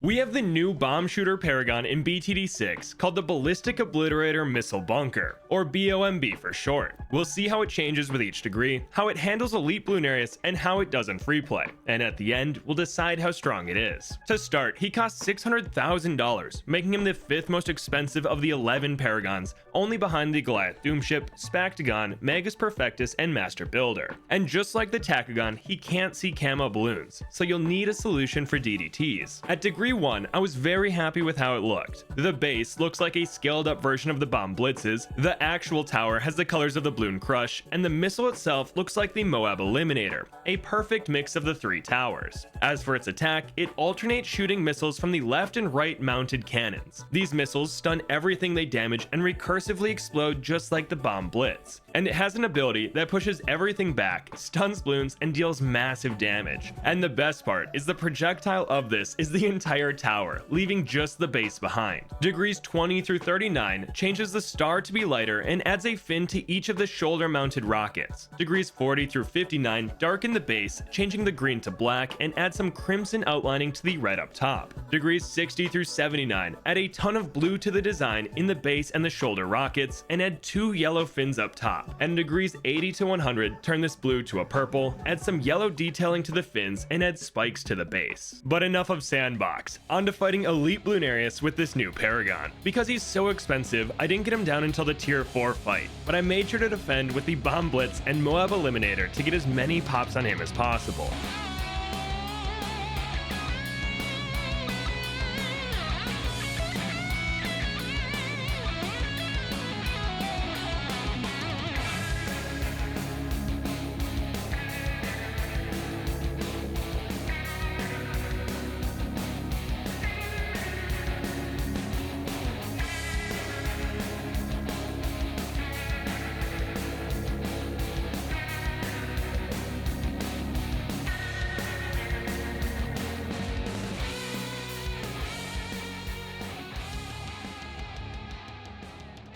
We have the new bomb shooter Paragon in BTD6 called the Ballistic Obliteration Missile Bunker, or BOMB for short. We'll see how it changes with each degree, how it handles Elite Bloonarius, and how it does in Freeplay, and at the end, we'll decide how strong it is. To start, he costs $600,000, making him the 5th most expensive of the 11 Paragons, only behind the Goliath Doomship, Spactagon, Magus Perfectus, and Master Builder. And just like the Tachagon, he can't see camo balloons, so you'll need a solution for DDTs. At degree 1, I was very happy with how it looked. The base looks like a scaled up version of the bomb blitzes, the actual tower has the colors of the Bloon Crush, and the missile itself looks like the Moab Eliminator, a perfect mix of the 3 towers. As for its attack, it alternates shooting missiles from the left and right mounted cannons. These missiles stun everything they damage and recursively explode just like the bomb blitz. And it has an ability that pushes everything back, stuns balloons, and deals massive damage. And the best part is the projectile of this is the entire tower, leaving just the base behind. Degrees 20 through 39 changes the star to be lighter and adds a fin to each of the shoulder-mounted rockets. Degrees 40 through 59 darken the base, changing the green to black, and add some crimson outlining to the red up top. Degrees 60 through 79 add a ton of blue to the design in the base and the shoulder rockets, and add 2 yellow fins up top. And degrees 80 to 100 turn this blue to a purple, add some yellow detailing to the fins, and add spikes to the base. But enough of sandbox, on to fighting Elite Bloonarius with this new Paragon. Because he's so expensive, I didn't get him down until the tier 4 fight, but I made sure to defend with the Bomb Blitz and Moab Eliminator to get as many pops on him as possible.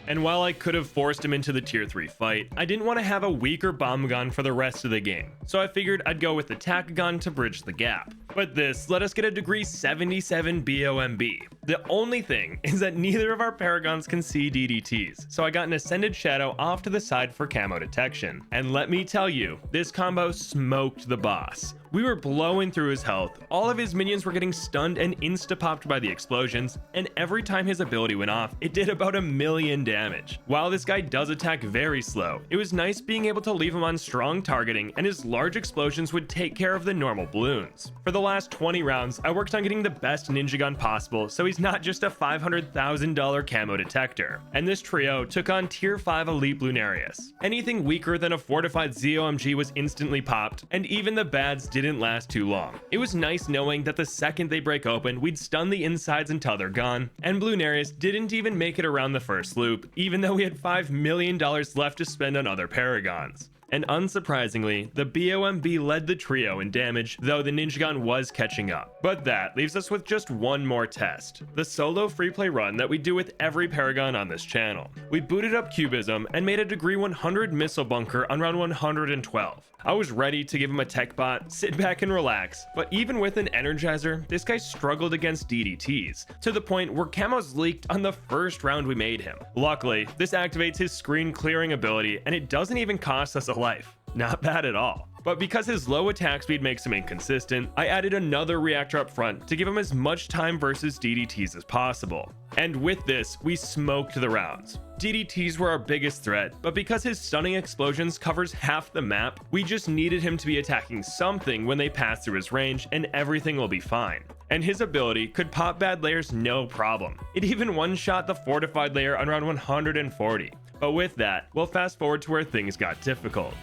And while I could have forced him into the tier 3 fight, I didn't want to have a weaker bomb gun for the rest of the game, so I figured I'd go with the Tachagon to bridge the gap. But this let us get a degree 77 BOMB. The only thing is that neither of our Paragons can see DDTs, so I got an Ascended Shadow off to the side for camo detection. And let me tell you, this combo smoked the boss. We were blowing through his health, all of his minions were getting stunned and insta-popped by the explosions, and every time his ability went off, it did about 1,000,000 damage. While this guy does attack very slow, it was nice being able to leave him on strong targeting, and his large explosions would take care of the normal balloons. For the last 20 rounds, I worked on getting the best ninja gun possible, so he's not just a $500,000 camo detector. And this trio took on tier 5 Elite Bloonarius. Anything weaker than a fortified ZOMG was instantly popped, and even the bads didn't last too long. It was nice knowing that the second they break open, we'd stun the insides until they're gone, and Bloonarius didn't even make it around the first loop, even though we had $5 million left to spend on other Paragons. And unsurprisingly, the BOMB led the trio in damage, though the Ninja Gun was catching up. But that leaves us with just one more test, the solo Freeplay run that we do with every Paragon on this channel. We booted up Cubism and made a degree 100 Missile Bunker on round 112. I was ready to give him a tech bot, sit back and relax, but even with an Energizer, this guy struggled against DDTs, to the point where camos leaked on the first round we made him. Luckily, this activates his screen clearing ability, and it doesn't even cost us a life. Not bad at all. But because his low attack speed makes him inconsistent, I added another reactor up front to give him as much time versus DDTs as possible. And with this, we smoked the rounds. DDTs were our biggest threat, but because his stunning explosions covers half the map, we just needed him to be attacking something when they pass through his range, and everything will be fine. And his ability could pop bad layers no problem. It even one-shot the fortified layer on round 140. But with that, we'll fast forward to where things got difficult.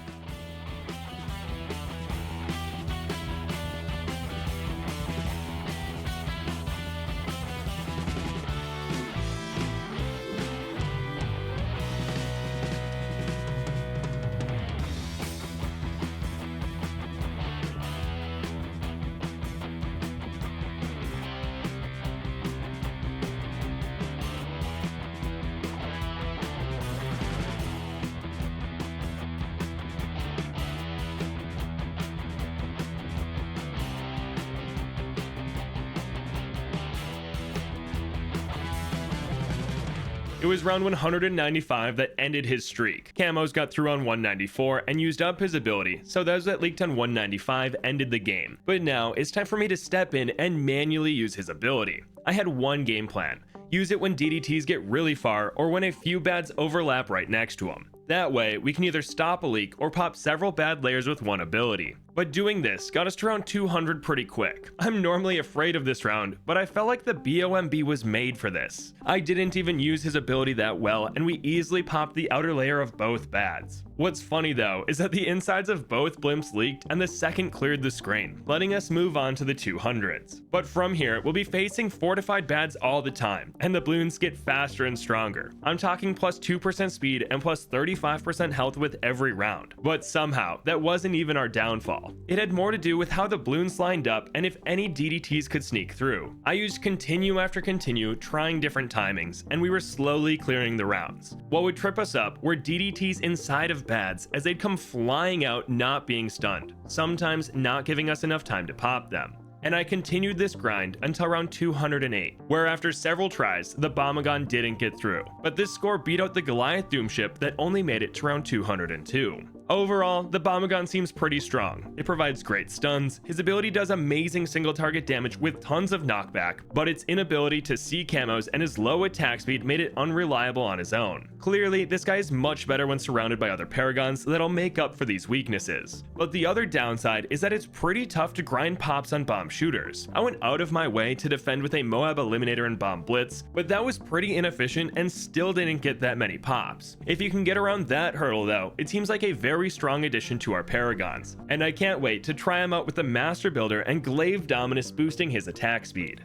It was round 195 that ended his streak. Camos got through on 194 and used up his ability, so those that leaked on 195 ended the game. But now it's time for me to step in and manually use his ability. I had one game plan. Use it when DDTs get really far or when a few bads overlap right next to him. That way, we can either stop a leak or pop several bad layers with one ability. But doing this got us to round 200 pretty quick. I'm normally afraid of this round, but I felt like the BOMB was made for this. I didn't even use his ability that well, and we easily popped the outer layer of both bads. What's funny though, is that the insides of both blimps leaked and the second cleared the screen, letting us move on to the 200s. But from here, we'll be facing fortified bads all the time, and the balloons get faster and stronger. I'm talking plus 2% speed and plus 35% health with every round. But somehow, that wasn't even our downfall. It had more to do with how the balloons lined up and if any DDTs could sneak through. I used continue after continue, trying different timings, and we were slowly clearing the rounds. What would trip us up were DDTs inside of bads, as they'd come flying out not being stunned, sometimes not giving us enough time to pop them. And I continued this grind until round 208, where after several tries, the Bombagon didn't get through. But this score beat out the Goliath Doom ship that only made it to round 202. Overall, the Bombagon seems pretty strong. It provides great stuns, his ability does amazing single target damage with tons of knockback, but its inability to see camos and his low attack speed made it unreliable on his own. Clearly, this guy is much better when surrounded by other Paragons that'll make up for these weaknesses. But the other downside is that it's pretty tough to grind pops on bomb shooters. I went out of my way to defend with a Moab Eliminator and Bomb Blitz, but that was pretty inefficient and still didn't get that many pops. If you can get around that hurdle though, it seems like a very strong addition to our Paragons, and I can't wait to try him out with the Master Builder and Glaive Dominus boosting his attack speed.